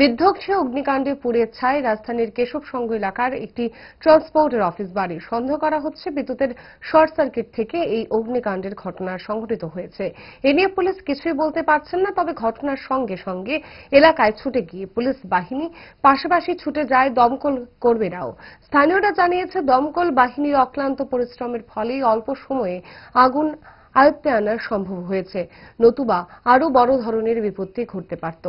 বিধ্বংসী অগ্নিকাণ্ডে পুড়ে ছাই রাজধানীর কেশবসংঘ এলাকার একটি ট্রান্সপোর্টের অফিস বাড়ি। সন্দেহ করা হচ্ছে বিদ্যুতের শর্ট সার্কিট থেকে এই অগ্নিকাণ্ডের ঘটনা সংঘটিত হয়েছে। এ নিয়ে পুলিশ কিছুই বলতে পারছেন না। তবে ঘটনার সঙ্গে সঙ্গে এলাকায় ছুটে গিয়ে পুলিশ বাহিনী, পাশাপাশি ছুটে যায় দমকল কর্মীরাও। স্থানীয়রা জানিয়েছে, দমকল বাহিনীর অক্লান্ত পরিশ্রমের ফলেই অল্প সময়ে আগুন আয়ত্তে আনা সম্ভব হয়েছে, নতুবা আরও বড় ধরনের বিপত্তি ঘটতে পারত।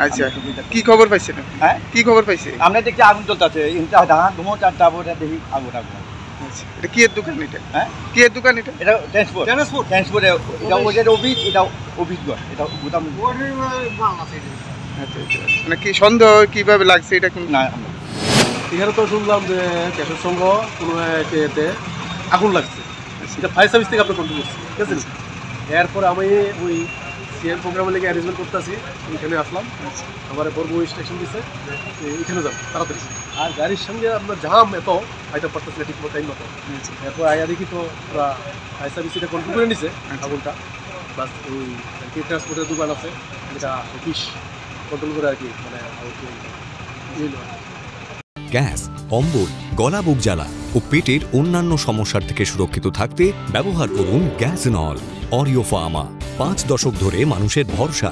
আচ্ছা, কি খবর পাইছেন? হ্যাঁ, কি খবর পাইছে? আমরা দেখছি আগুন জ্বলতেছে, ধুমো চারটা পরে দেখি আগুন আগুন। আচ্ছা, এটা কি এর দোকান? এটা হ্যাঁ, কি এর দোকান? এটা ট্রান্সপোর্ট এটা ওদের অফিস, এটা অফিস ঘর, এটা গুদাম। আচ্ছা, মানে কি সন্দেহ কিভাবে লাগছে এটা? কোন না, এখানে তো শুনলাম যে কেশব সংঘ কোনো এতে আগুন লাগছে, এটা ফায়ার সার্ভিস থেকে আপনার কন্ট্রোল করছি, ঠিক আছে। এরপরে আমি ওই সিএম প্রোগ্রামের লেগে অ্যারেঞ্জমেন্ট করতে আসি, এখানে আসলাম। আমার বর্গ স্টেশন দিচ্ছে, এখানে যাবো তাড়াতাড়ি। আর গাড়ির সঙ্গে আপনার জাম এত আইটা পারতেছে ঠিক মতো টাইম মতো। এরপর আয়া দেখি তো পুরা ফায়ার সার্ভিস এটা কন্ট্রোল করে নিছে আগুনটা। প্লাস ওই ট্রান্সপোর্টের দোকান আছে, এটা অফিস কন্ট্রোল করে আর কি, মানে গ্যাস, অম্বল, গলা বুক জ্বালা ও পেটের অন্যান্য সমস্যার থেকে সুরক্ষিত থাকতে ব্যবহার করুন গ্যাসনল। অরিও ফার্মা, 5 দশক ধরে মানুষের ভরসা।